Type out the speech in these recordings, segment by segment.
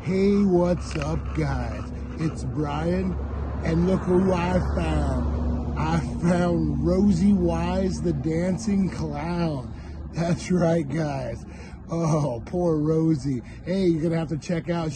Hey, what's up, guys? It's Brian, and look who I found. I found Rosie Wise, the dancing clown. That's right, guys. Oh, poor Rosie. Hey, you're gonna have to check out.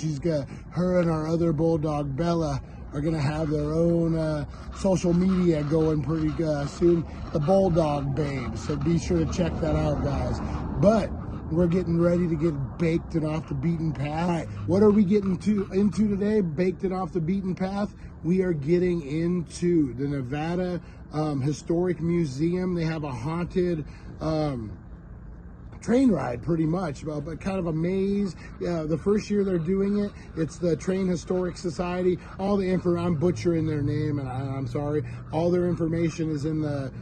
Her and our other bulldog, Bella, are gonna have their own social media going pretty soon. The Bulldog Babe. So be sure to check that out, guys. But we're getting ready to get baked and off the beaten path. All right, what are we getting into today? Baked and off the beaten path. We are getting into the Nevada Historic Museum. They have a haunted train ride, pretty much, but kind of a maze. The first year they're doing it, it's the Train Historic Society. All the info, I'm butchering their name, and I'm sorry. All their information is in the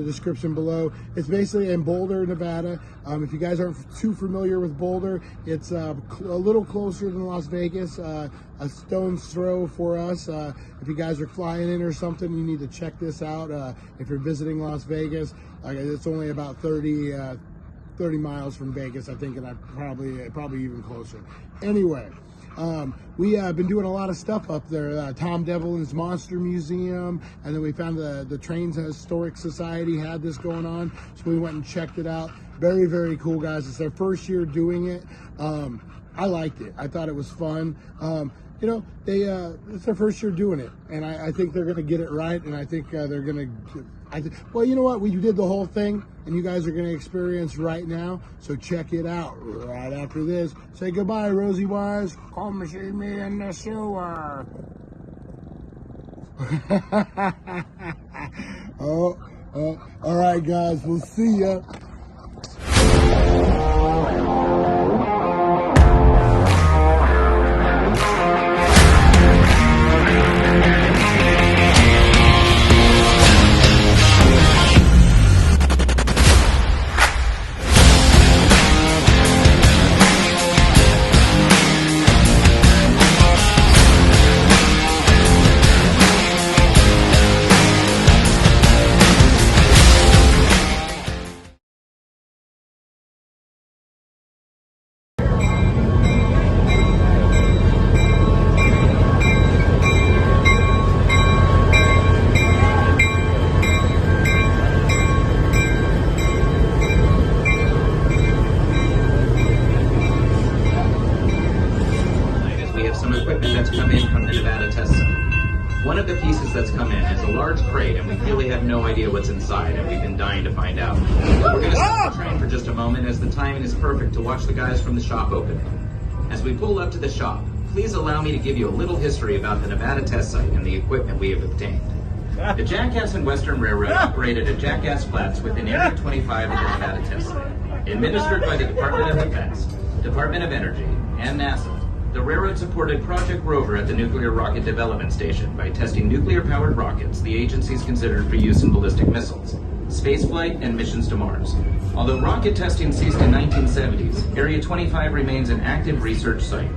description below. It's basically in Boulder, Nevada. If you guys aren't too familiar with Boulder, it's a little closer than Las Vegas, a stone's throw for us. If you guys are flying in or something, you need to check this out. If you're visiting Las Vegas, it's only about 30 miles from Vegas, I think, and probably even closer. Anyway, we have been doing a lot of stuff up there. Tom Devlin's Monster Museum, and then we found the Trains Historic Society had this going on, so we went and checked it out. Very, very cool, guys. It's their first year doing it. I liked it. I thought it was fun. You know, it's their first year doing it, and I think they're going to get it right, and I think they're going to. Well, you know what? We did the whole thing, and you guys are going to experience right now. So check it out right after this. Say goodbye, Rosie Wise. Come see me in the sewer. All right, guys. We'll see ya. That's come in from the Nevada test site. One of the pieces that's come in is a large crate, and we really have no idea what's inside, and we've been dying to find out. We're going to stop the train for just a moment, as the timing is perfect to watch the guys from the shop open it. As we pull up to the shop, please allow me to give you a little history about the Nevada test site and the equipment we have obtained. The Jackass and Western Railroad operated at Jackass Flats within Area 25 of the Nevada test site. Administered by the Department of Defense, Department of Energy, and NASA, the railroad supported Project Rover at the Nuclear Rocket Development Station by testing nuclear-powered rockets the agencies considered for use in ballistic missiles, spaceflight, and missions to Mars. Although rocket testing ceased in the 1970s, Area 25 remains an active research site.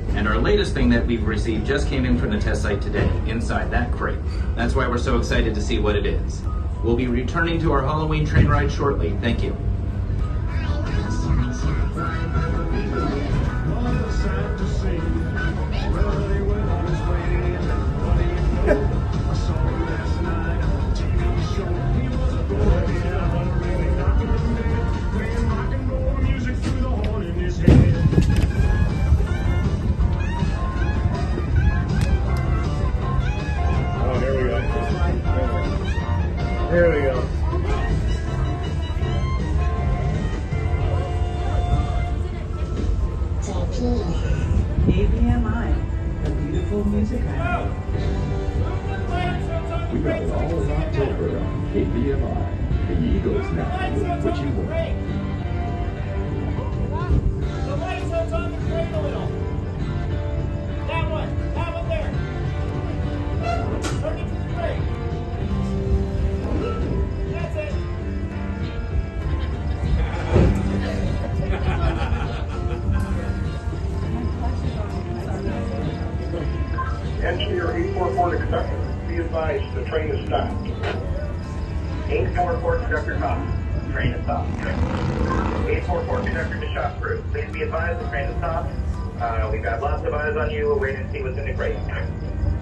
And our latest thing that we've received just came in from the test site today, inside that crate. That's why we're so excited to see what it is. We'll be returning to our Halloween train ride shortly. Thank you. There we go. ABMI, a beautiful music island. We got it all in October on KBMI. The Eagles now with what you want. The lights are on the crane a little. That one there. Turn it to the crane. That's it. Engineer 844 to conductor. Be advised, the train is stopped. 844 conductor talk. Train is stopped. 844 conductor to shop crew. Please be advised, the train is stopped. We've got lots of eyes on you. We'll wait and see what's in the crate.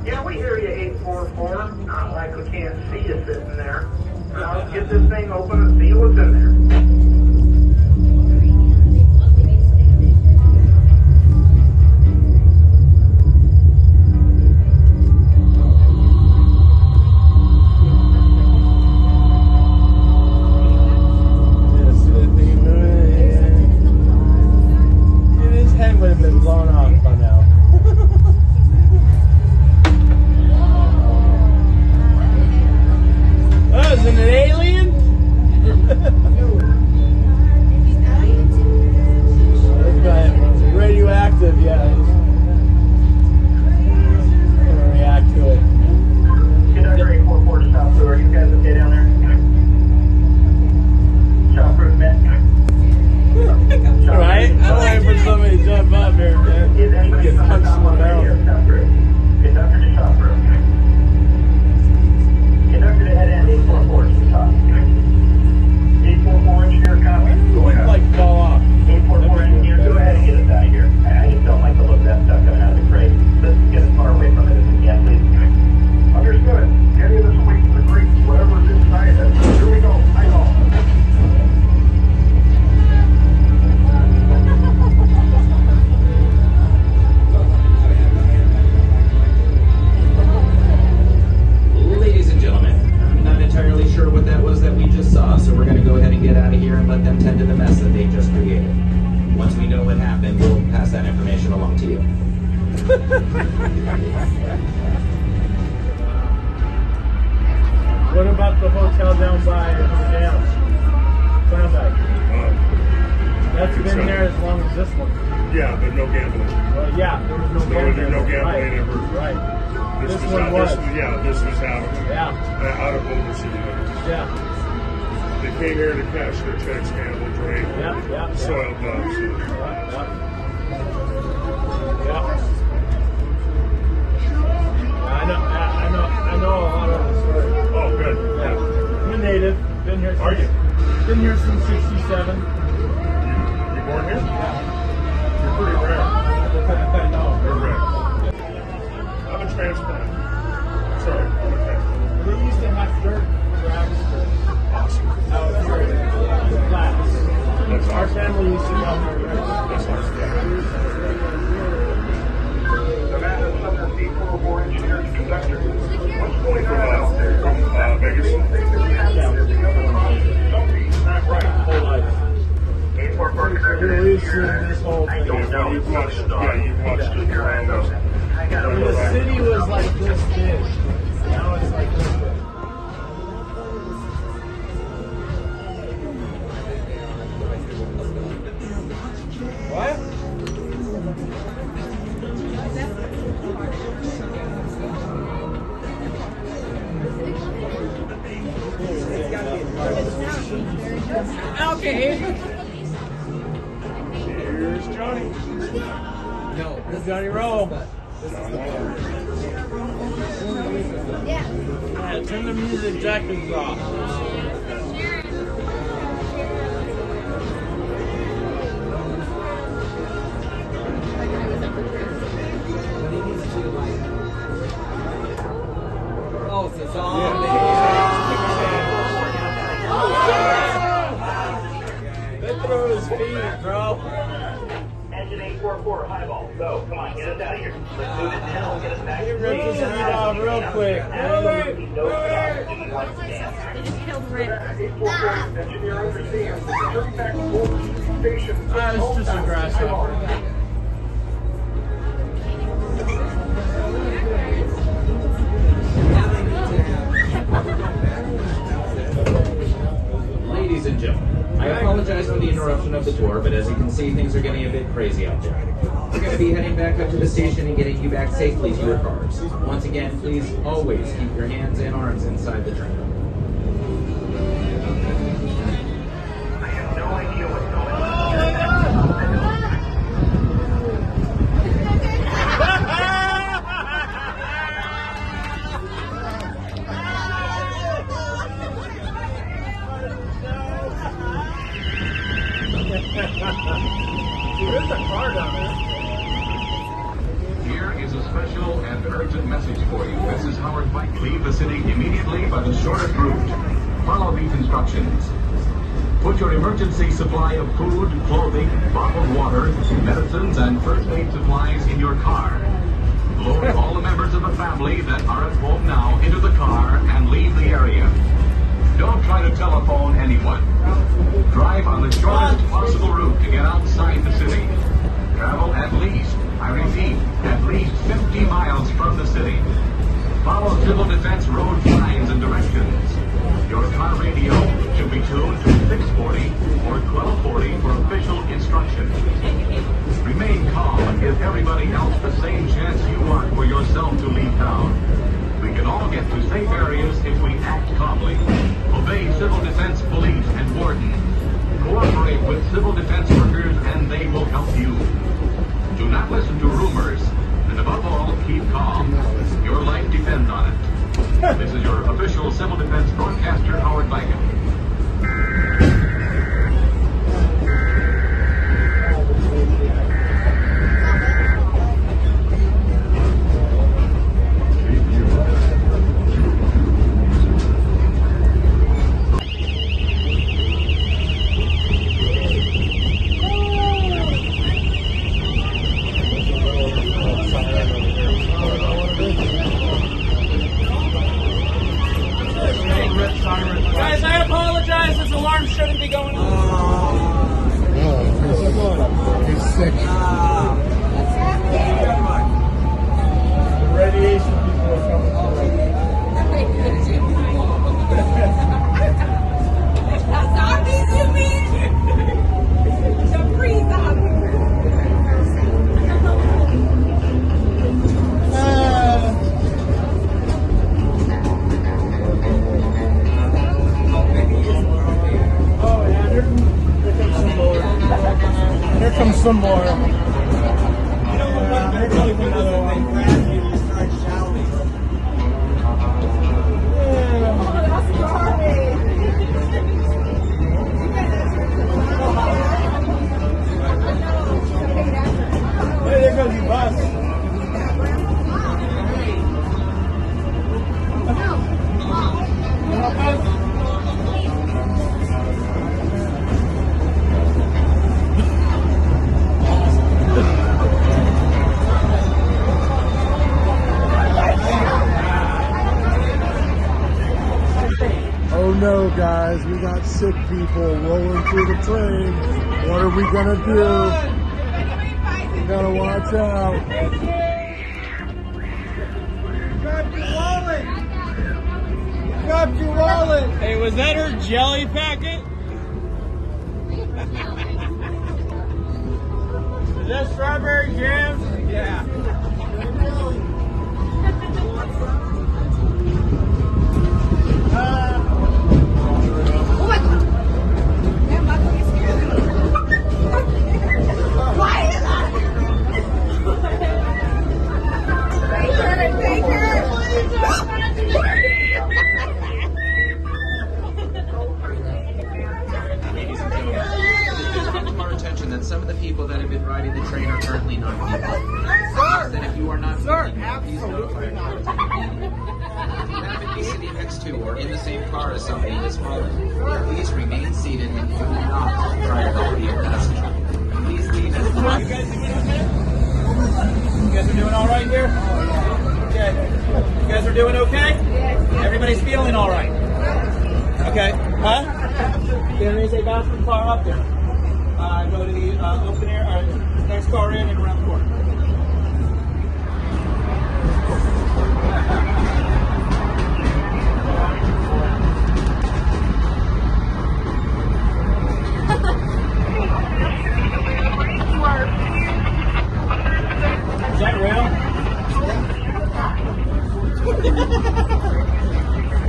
Yeah, we hear you, 844. Not like we can't see you sitting there. Now let's get this thing open and see what's in there. His head would have been blown off by now. Oh, is it an alien? Radioactive, yeah. Gonna react to it. Conductor 844 to stop through. Are you guys okay down there? Shop proof, man. Right? I'm waiting for somebody to jump up here, man. Is anybody Get coming punched in down the on mouth. radio? Stop through. Conductor to shop through. Conductor to head end 844 to stop. 844 engineer copy. Who would like fall off? 844 engineer, go ahead and get us out of here. I just don't like the look of that stuff coming out of the crate. Let's get as far away from it as we can, please. Understood. Any of us away from the crate, whatever is inside it. Here we go. Eyeball. Ladies and gentlemen, I'm not entirely sure what that was that we just saw, so we're going to go ahead and get out of here and let them tend to the mess that they just created. Once we know what happened, we'll pass that information along to you. What about the hotel down by the dam? Klondike. That's been there as long as this one. Yeah, but no gambling. Well, yeah, there was no gambling. No gambling Right. ever. Right. This was one out, was. This was out of Yeah. Boulder City. Yeah. They came here to cash their checks, gamble, drink, Yeah. soiled bucks. Yeah. I know a lot of the story. Oh, good. Yeah. I'm a native. Been here. Are you? Been here since '67. You born here? You're pretty rare. No. You're rare. I'm a transplant. Sorry, I'm a transplant. They used to have dirt tracks Awesome. out here in flats. That's Our awesome. family used to come here. That's awesome. Nevada Southern 844 engineer to conductor. What's going on out there? From Vegas. Something's not right. Whole life. 844 conductor. We've seen this whole I thing. don't know. You've watched it. Yeah, you've watched it. Here I know. I got When a the city was like this big, now it's like this big. What? Okay. Here's Johnny. No, this is Johnny Roll. Yeah, turn the music jackets off. Oh, it's on. They throw his feet, bro. Engine 844 highball. Go. Come on, get us out of here. Let's move it now. Get us back. He ripped his feet off real quick. They just killed Rick. 844 engineer understands. Turn back to Boulder Station. It's just a grasshopper. Ladies and gentlemen, I apologize for the interruption of the tour, but as you can see, things are getting a bit crazy out there. We're going to be heading back up to the station and getting you back safely to your cars. Once again, please always keep your hands and arms inside the train. I have no idea what's going on. There's a car down there. urgent message for you. This is Howard Pike. Leave the city immediately by the shortest route. Follow these instructions. Put your emergency supply of food, clothing, bottled water, medicines, and first aid supplies in your car. Load all the members of the family that are at home now into the car and leave the area. Don't try to telephone anyone. Drive on the shortest possible route to get outside the city. Travel at least, I repeat, at least 50 miles from the city. Follow civil defense road signs and directions. Your car radio should be tuned to 640 or 1240 for official instructions. Remain calm and give everybody else the same chance you want for yourself to leave town. We can all get to safe areas if we act calmly. Obey civil defense police and warden. Cooperate with civil defense workers and they will help you. Do not listen to rumors. And above all, keep calm. Your life depends on it. This is your official civil defense broadcaster, Howard Vigan. Guys, I apologize. This alarm shouldn't be going on. Oh, he's sick. The radiation people are coming. Zombies, you mean? The pre-zombies. Oh, yeah, here comes some more. Here comes some more. Here comes another one. Hey, there goes your bus. Oh no, guys, we got sick people rolling through the train. What are we gonna do? We gotta watch out. Grab your wallet. Hey, was that her jelly packet? Is that strawberry jam? Yeah. Oh my god. Yeah, my God, you're scared. Why is that? Take her. Ladies and gentlemen, it has come to our attention that some of the people that have been riding the train are currently not people. That if you are not please notify your attendant. If you happen to be sitting next to or in the same car as somebody in this moment, please remain seated and do not try to help your passenger. Please leave as You guys are doing all right here? Okay. You guys are doing okay? Everybody's feeling all right? Okay. Huh? There is a bathroom car up there. Go to the open air, next car in and around the corner. Is that real?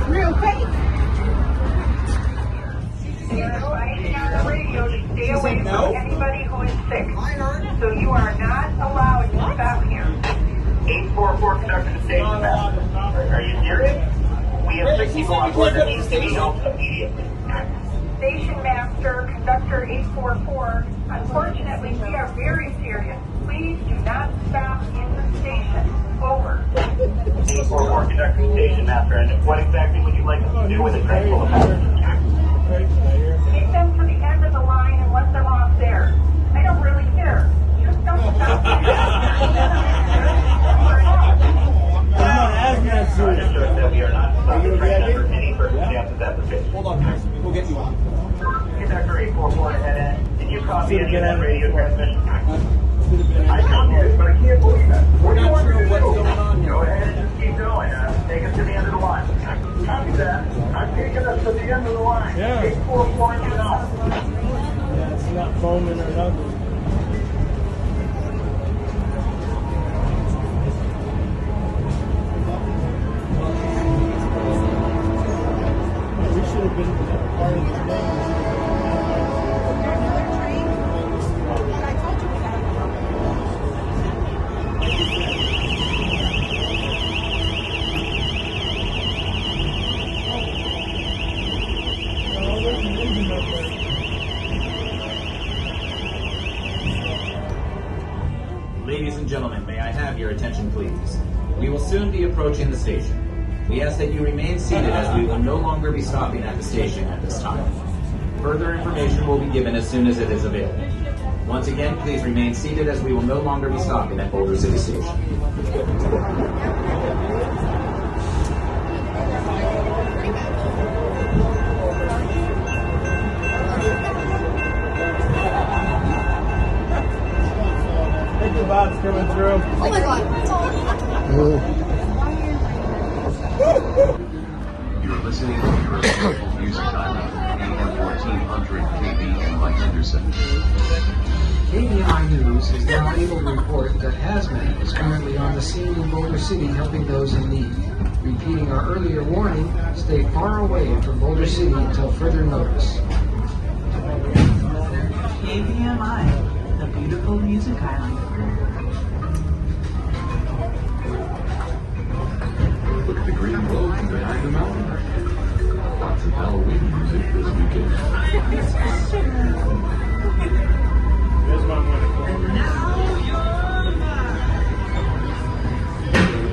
Real fake. Radio to stay away from anybody who is sick. So you are not allowed to stop here. 844 conductor to station master. Are you serious? We have 6 people on board that needs to be helped immediately. Station master, conductor 844. Unfortunately, we are very serious. Please do not stop in the station. Over. there, Station Master. And what exactly would you like us to do with a train full of passengers? Take them to the end of the line and let them off there. I don't really care. Just don't stop. Understood that we are not stopping the train under any circumstances at the station. Hold on, guys. We'll get you on. Conductor 844 head end. Can you copy any of that radio transmission? I copy it, but I can't believe that. What do you want me to do? What's going on here? Go ahead and just keep going. Take us to the end of the line. Copy that. I'm taking us to the end of the line. Yeah. 844 and off. Yeah, it's not foaming or nothing. We should have been part of the plan. Another train? But I told you we got Ladies and gentlemen, may I have your attention, please? We will soon be approaching the station. We ask that you remain seated as we will no longer be stopping at the station at this time. Further information will be given as soon as it is available. Once again, please remain seated as we will no longer be stopping at Boulder City Station. Think the Bob's coming through. Oh my god. You're listening to your local music island, AM 1400 KB in Mike Henderson. KBI News is now able to report that Hazmat is currently on the scene in Boulder City helping those in need. Repeating our earlier warning, stay far away from Boulder City until further notice. KBMI, the beautiful music island. Look at the green glow from behind the mountain. Lots of Halloween music this weekend. There's my money.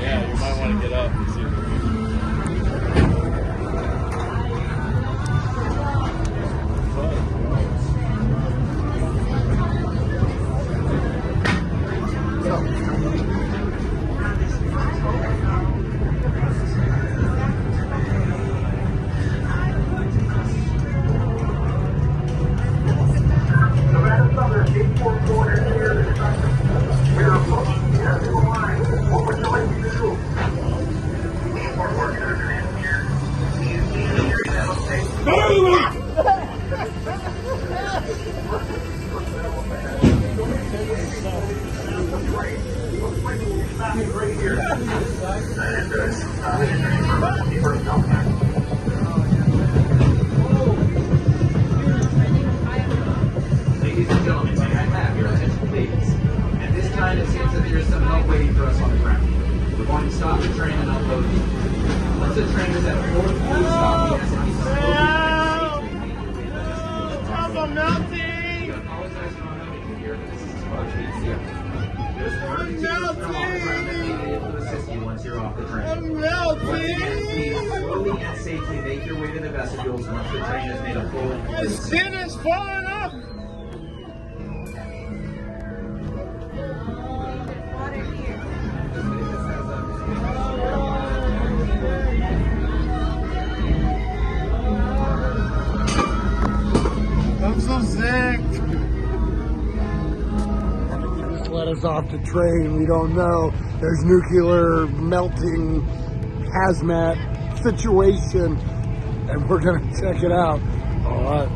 Yeah, you might want to get up and see if Nevada Southern 844 is here. We are approaching the end of the line. What would you like me to do? 844 is here. Is that okay? Right here. And first contact. Ladies and gentlemen, may I have your attention, please? At this time, it seems that there is some help waiting for us on the ground. We're going to stop the train and unload you. Once the train is at a full speed stop, we ask that you slowly and safely I'm melting! We apologize for not having you here, but this is our TCF. There's emergency personnel on the ground that may be able to assist you once you're off the train. I'm melting! Once again, please slowly and safely make your way to the vestibules once the train has made a full and My complete skin is falling up! I'm so sick. Just let us off the train. We don't know. There's nuclear melting hazmat situation, and we're gonna check it out. All right.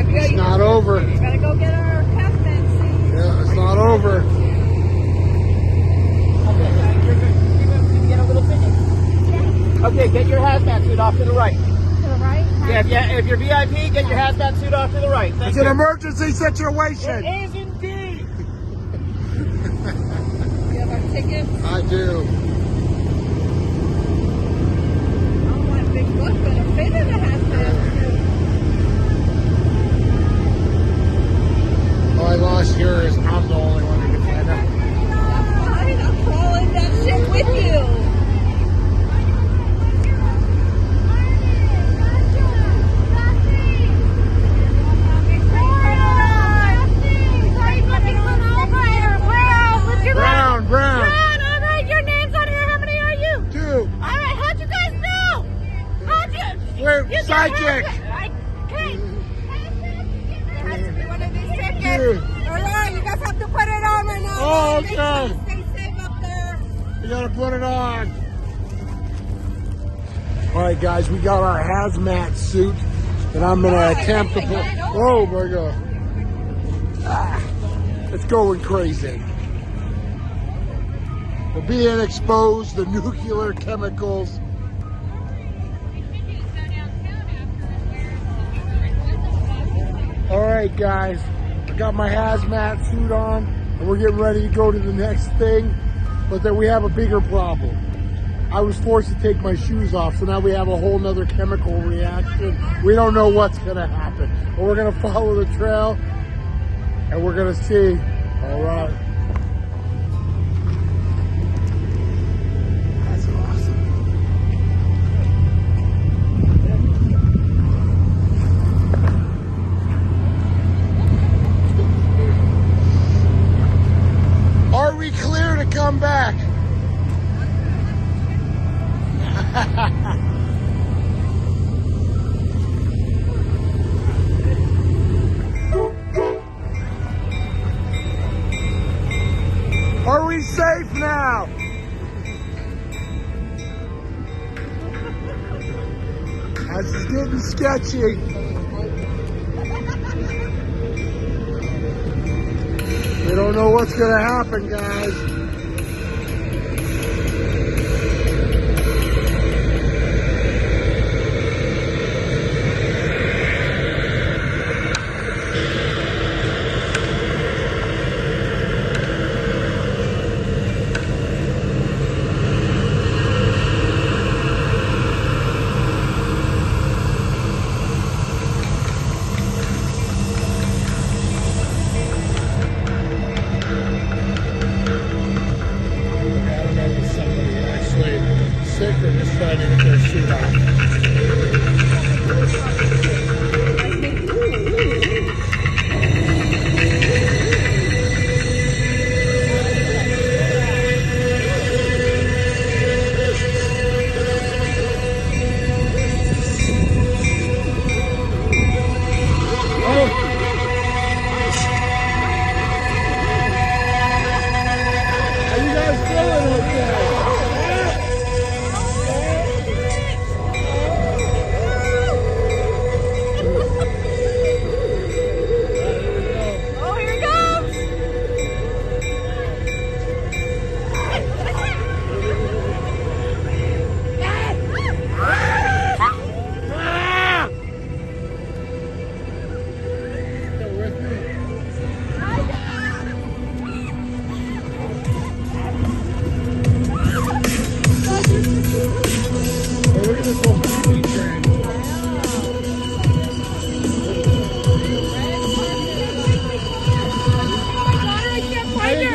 It's not over. We gotta go get our hazmat suit. Yeah, it's not over. Get a little finish. Okay, get your hazmat suit off to the right. To the right? Yeah, if you're VIP, get your hazmat suit off to the right. Thank It's you. an emergency situation. It is indeed. You have our tickets? I do. I don't want a big book, but a fit in a hazmat suit. We're psychic. One of these tickets. Alright, you guys have to put it on right now. Oh, Make sure okay. you stay safe up there. We gotta put it on. All right, guys, we got our hazmat suit that I'm gonna attempt to put. Oh my God. It's going crazy. We're being exposed to nuclear chemicals. All right, guys, I got my hazmat suit on, and we're getting ready to go to the next thing, but then we have a bigger problem. I was forced to take my shoes off, so now we have a whole nother chemical reaction. We don't know what's gonna happen, but we're gonna follow the trail, and we're gonna see. All right. That's awesome. Are we clear to come back? Are we safe now? This is getting sketchy. We don't know what's gonna happen, guys.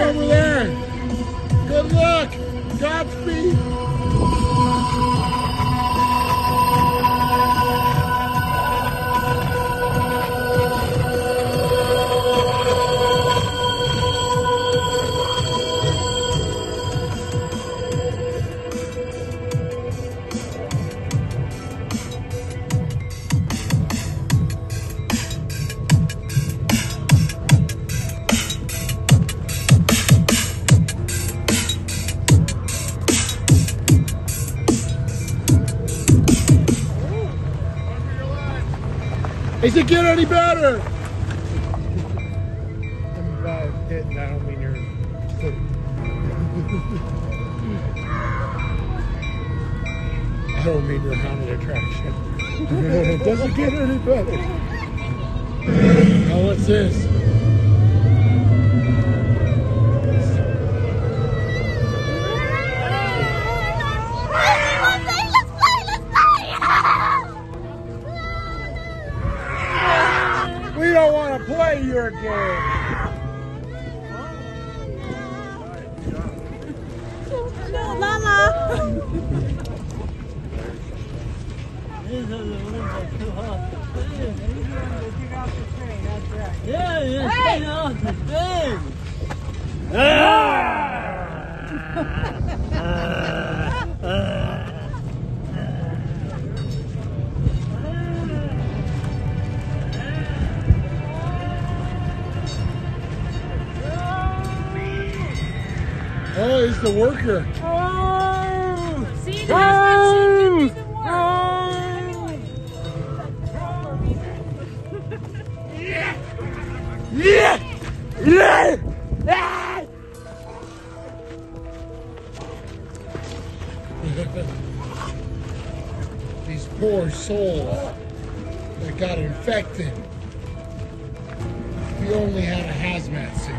Over there. Good luck. Godspeed. Does it get any better? I don't mean you're I don't mean you're haunted attraction. Does it get any better? Oh, what's this? We don't want to play your game. No, Mama. he's the worker. See, now it's even more. These poor souls that got infected. We only had a hazmat suit.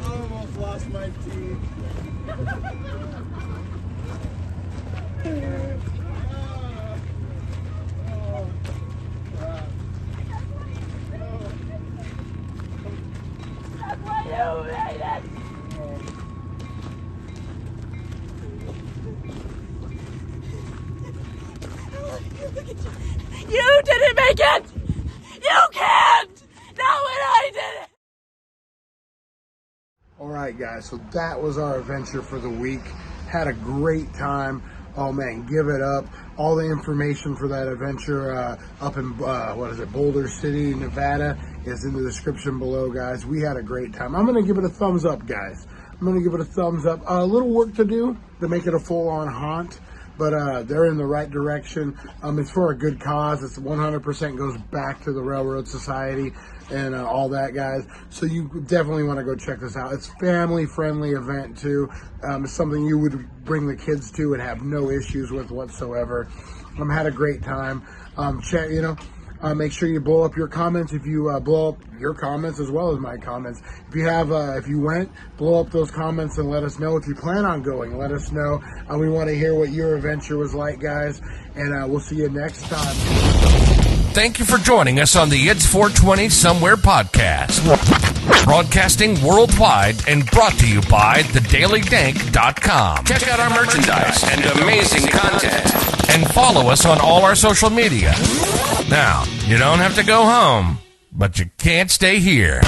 I almost lost my teeth. You didn't make it! You can't! Not when I did it! All right, guys, so that was our adventure for the week. Had a great time. Oh, man, give it up. All the information for that adventure up in, Boulder City, Nevada is in the description below, guys. We had a great time. I'm going to give it a thumbs up, guys. I'm going to give it a thumbs up. A little work to do to make it a full-on haunt, but they're in the right direction. It's for a good cause. It's 100% goes back to the Railroad Society and all that, guys. So you definitely want to go check this out. It's family-friendly event too. It's something you would bring the kids to and have no issues with whatsoever. Had a great time. Make sure you blow up your comments. If you blow up your comments as well as my comments. If you have, if you went, blow up those comments and let us know. If you plan on going, let us know. We want to hear what your adventure was like, guys. And we'll see you next time. Thank you for joining us on the It's 420 Somewhere podcast. Broadcasting worldwide and brought to you by thedailydank.com. Check out our merchandise and amazing content. And follow us on all our social media. Now, you don't have to go home, but you can't stay here.